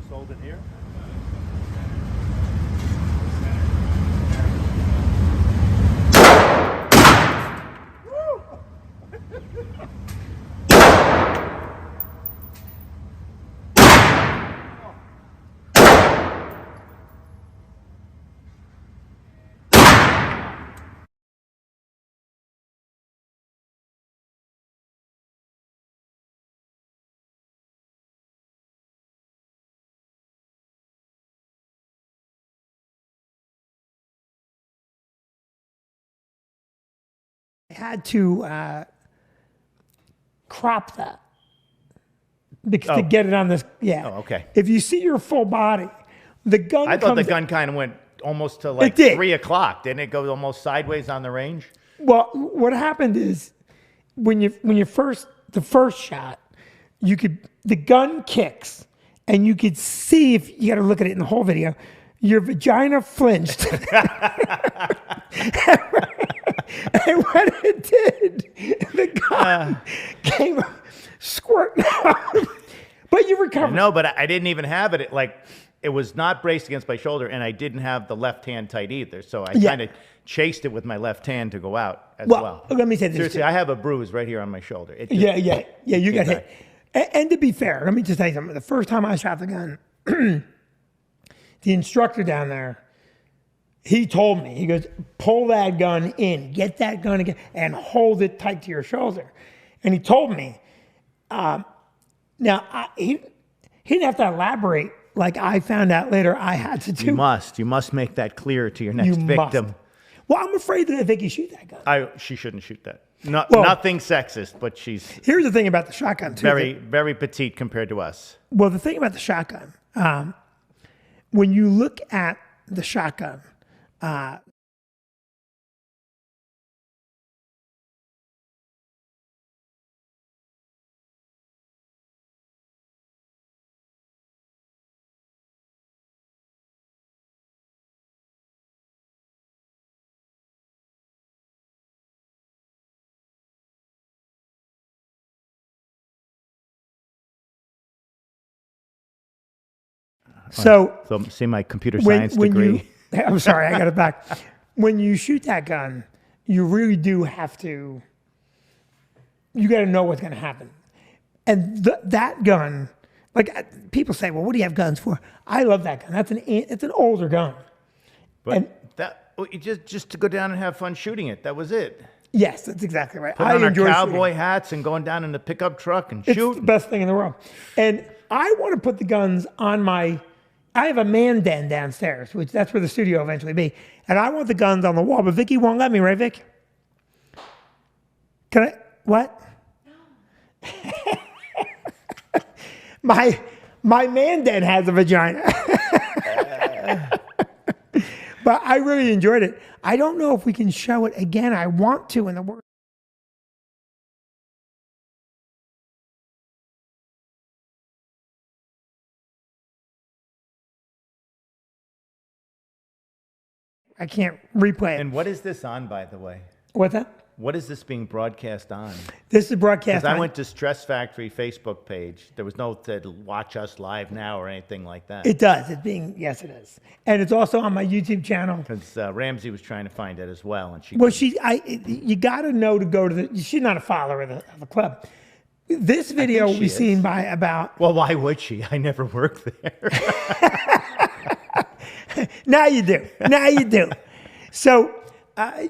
sold it here. I had to crop that because to get it on this. Yeah. Oh, okay. If you see your full body, the gun. I thought the comes- gun kind of went almost to like did. 3 o'clock. Didn't it go almost sideways on the range? Well, what happened is when you first the first shot, the gun kicks, and you could see, if you got to look at it in the whole video, your vagina flinched. And when it did, the gun came squirting out. But you recovered. No, but I didn't even have it. It was not braced against my shoulder, and I didn't have the left hand tight either. So I kind of chased it with my left hand to go out as well. Let me say this. Seriously, I have a bruise right here on my shoulder. It just- Yeah, you got Okay. hit. And to be fair, let me just tell you something. The first time I shot the gun, the instructor down there, he told me, he goes, pull that gun in, get that gun again, and hold it tight to your shoulder. And he told me, he didn't have to elaborate like I found out later I had to do. You must make that clear to your next victim. Must. Well, I'm afraid that Vicky shoot that gun. She shouldn't shoot that. No, Well- nothing sexist, but she's Here's the thing about the shotgun, too. very, very petite compared to us. Well, the thing about the shotgun, when you look at the shotgun, so So see my computer science when degree. I'm sorry, I got it back. When you shoot that gun, you really do have to. You got to know what's going to happen, and that gun, people say, well, what do you have guns for? I love that gun. It's an older gun. But just to go down and have fun shooting it. That was it. Yes, that's exactly right. Put I on our enjoy shooting. cowboy hats and going down in the pickup truck and It's shoot. the best thing in the world. And I want to put the guns on I have a man den downstairs, which that's where the studio will eventually be. And I want the guns on the wall, but Vicky won't let me, right, Vic? Can I, what? My man den has a vagina. But I really enjoyed it. I don't know if we can show it again. I want to in the work. I can't replay it. And what is this on, by the way? What's that? What is this being broadcast on? This is broadcast. Because I on- went to Stress Factory Facebook page. There was no to watch us live now or anything like that. It does. Yes, it is. And it's also on my YouTube channel. Because Ramsey was trying to find it as well, and she. Well, you got to know to go to the. She's not a follower of the club. This video will she be is. seen by about. Well, why would she? I never worked there. Now you do. Now you do. So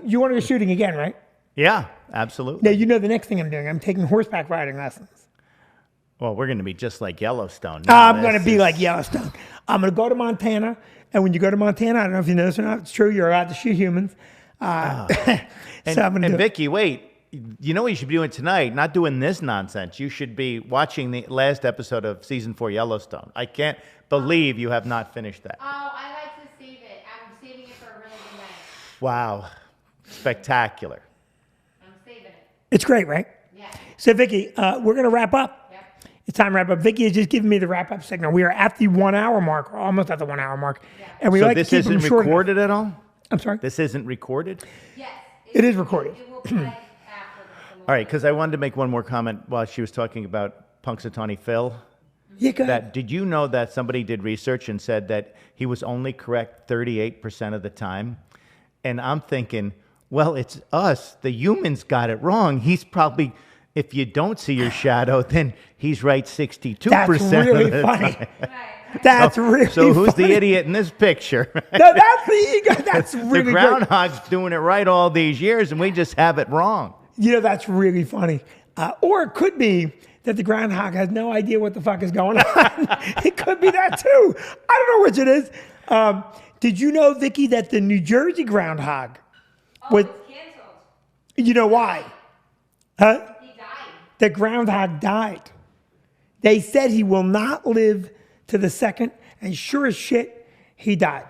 you want to go shooting again, right? Yeah, absolutely. Now you know the next thing I'm doing. I'm taking horseback riding lessons. Well, we're going to be just like Yellowstone. I'm going to be like Yellowstone. I'm going to go to Montana, and when you go to Montana, I don't know if you know this or not. It's true. You're allowed to shoot humans. So I'm going to And do. Vicky, wait. You know what you should be doing tonight? Not doing this nonsense. You should be watching the last episode of season 4 Yellowstone. I can't believe you have not finished that. Oh, I like to save it. I'm saving it for a really good night. Wow, spectacular. I'm saving it. It's great, right? Yeah. So Vicky, we're going to wrap up. Yep. It's time to wrap up. Vicky has just given me the wrap up signal. We are at the 1 hour mark, or almost at the 1 hour mark, and we So like this to keep them isn't short. recorded at all? I'm sorry. This isn't recorded? Yes. It is recorded. It will play after the All right, because I wanted to make one more comment while she was talking about Punxsutawney Phil. Yeah, go ahead. that did you know that somebody did research and said that he was only correct 38% of the time? And I'm thinking, well, it's us. The humans got it wrong. He's probably, if you don't see your shadow, then he's right 62% That's really of the funny. time. That's really So who's funny. the idiot in this picture? No, that's the ego. That's really The great. groundhog's doing it right all these years, and we just have it wrong. You know, that's really funny. Or it could be that the groundhog has no idea what the fuck is going on. It could be that too. I don't know which it is. Did you know, Vicky, that the New Jersey groundhog, was, canceled. you know why? Huh? He died. The groundhog died. They said he will not live to the second, and sure as shit, he died.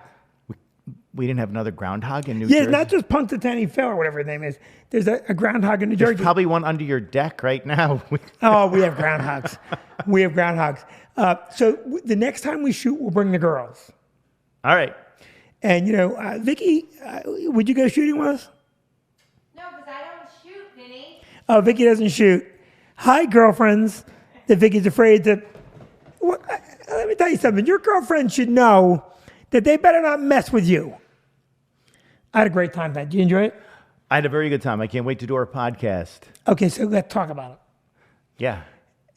We didn't have another groundhog in New Yeah, Jersey. it's not just Punxsutawney Phil or whatever his name is. There's a groundhog in New There's Jersey. probably one under your deck right now. Oh, we have groundhogs. We have groundhogs. So the next time we shoot, we'll bring the girls. All right. And, you know, Vicky, would you go shooting with us? No, because I don't shoot, Vinny. Oh, Vicky doesn't shoot. Hi, girlfriends. That Vicky's afraid to. Well, let me tell you something. Your girlfriend should know that they better not mess with you. I had a great time tonight. Did you enjoy it? I had a very good time. I can't wait to do our podcast. Okay, so let's talk about Yeah.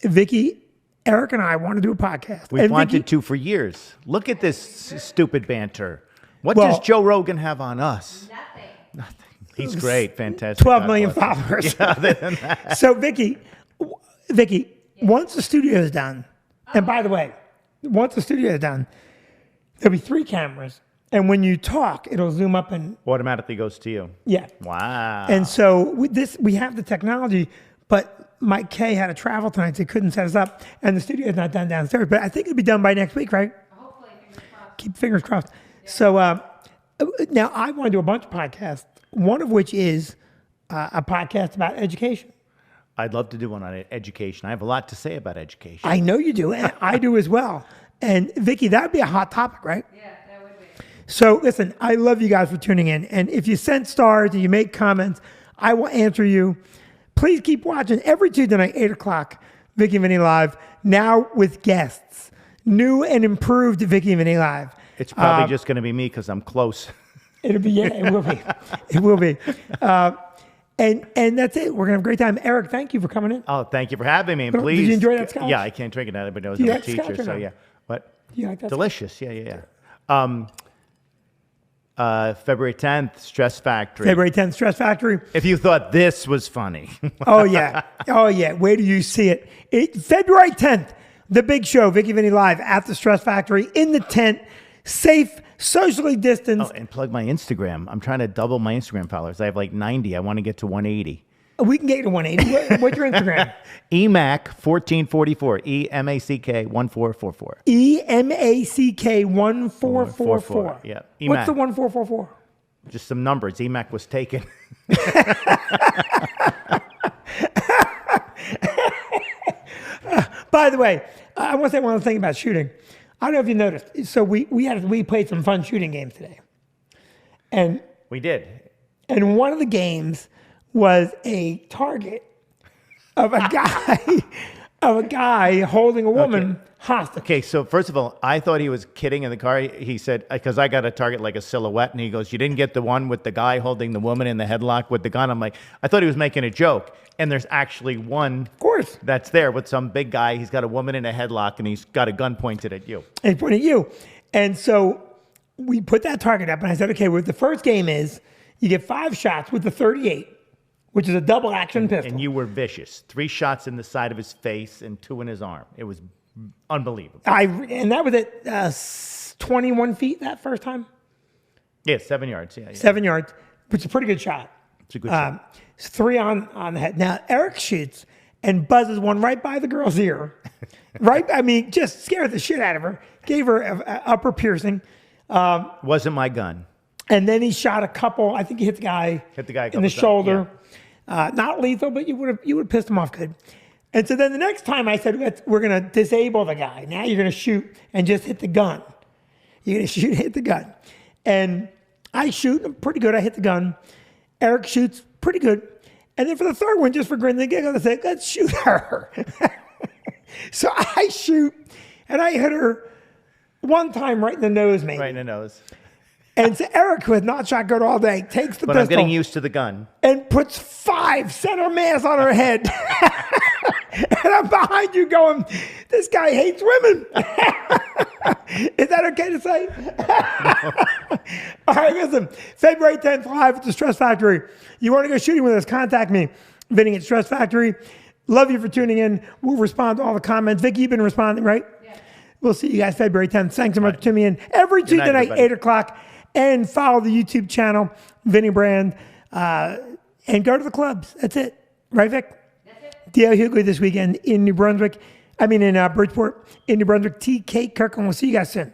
it. Vicky, Eric, and I want to do a podcast. We've And wanted Vicky, to for years. Look at this stupid banter. What Well- does Joe Rogan have on us? Nothing. He's great. Fantastic. 12 God million bless him. followers. Yeah, other than that. So, Vicky, once the studio is done, and by the way, once the studio is done, there'll be 3 cameras. And when you talk, it'll zoom up and, Automatically goes to you. yeah. Wow. And so we have the technology, but Mike K had to travel tonight, so he couldn't set us up. And the studio is not done downstairs, but I think it'll be done by next week, right? Hopefully, fingers crossed. Keep fingers crossed. So now I want to do a bunch of podcasts, one of which is a podcast about education. I'd love to do one on education. I have a lot to say about education. I know you do, and I do as well. And Vicky, that would be a hot topic, right? Yeah, that would be. So listen, I love you guys for tuning in. And if you send stars and you make comments, I will answer you. Please keep watching every Tuesday night, 8 o'clock, Vicky and Vinny Live, now with guests. New and improved Vicky and Vinny Live. It's probably just going to be me because I'm close. It'll be, yeah, it will be. It will be. And that's it. We're going to have a great time. Eric, thank you for coming in. Oh, thank you for having me. And Did please. you enjoy that scotch? Yeah, I can't drink it now. Everybody knows Do you I'm a like scotch teacher. or So, no? yeah. What? Do you like that? Delicious. Yeah. February 10th, Stress Factory. February 10th, Stress Factory. If you thought this was funny. Oh, yeah. Oh, yeah. Where do you see it? February 10th, the big show, Vicky Vinny Live at the Stress Factory in the tent, safe, socially distanced. Oh, and plug my Instagram. I'm trying to double my Instagram followers. I have like 90. I want to get to 180. We can get you to 180. What's your Instagram? EMAC 1444. EMACK 1444. EMACK 1444. Yeah. What's the EMAC. 1444? Just some numbers. EMAC was taken. By the way, I want to say one other thing about shooting. I don't know if you noticed. So we played some fun shooting games today. And We did. one of the games was a target of a guy holding a woman hostage. Okay, so first of all, I thought he was kidding in the car. He said, because I got a target like a silhouette, and he goes, you didn't get the one with the guy holding the woman in the headlock with the gun. I'm like, I thought he was making a joke. And there's actually one Of course. that's there with some big guy. He's got a woman in a headlock, and he's got a gun pointed at you. And pointing at you. And so we put that target up, and I said, okay, well, the first game is you get 5 shots with the 38, which is a double action pistol. And you were vicious. 3 shots in the side of his face and 2 in his arm. It was unbelievable. And that was at 21 feet that first time, Yeah, 7 yards. Yeah. 7 yards, which is a pretty good shot. It's a good shot. 3 on the head. Now Eric shoots and buzzes one right by the girl's ear, right? I mean, just scared the shit out of her. Gave her a upper piercing, Wasn't my gun. and then he shot a couple. I think he hit the guy Hit the guy a in couple the times, shoulder. Not lethal, but you would have pissed him off good. And so then the next time I said, we're going to disable the guy. Now you're going to shoot and just hit the gun. You're going to shoot and hit the gun. And I shoot, I'm pretty good. I hit the gun. Eric shoots pretty good. And then for the third one, just for grin and giggles, I said, let's shoot her. So I shoot, And I hit her one time right in the nose, maybe. Right in the nose. And so Eric, who has not shot good all day, takes the But pistol I'm getting used to the gun. and puts 5 center mass on her head. And I'm behind you going, this guy hates women. Is that okay to say? All right, listen, February 10th, live at the Stress Factory. You want to go shooting with us, contact me, Vinny at Stress Factory. Love you for tuning in. We'll respond to all the comments. Vicky, you've been responding, right? Yeah. We'll see you guys February 10th. Thanks so much for tuning in every Tuesday night, everybody. 8 o'clock. And follow the YouTube channel, Vinny Brand, and go to the clubs. That's it. Right, Vic? D.L. Hughley this weekend in Bridgeport, in New Brunswick, TK Kirkland. We'll see you guys soon.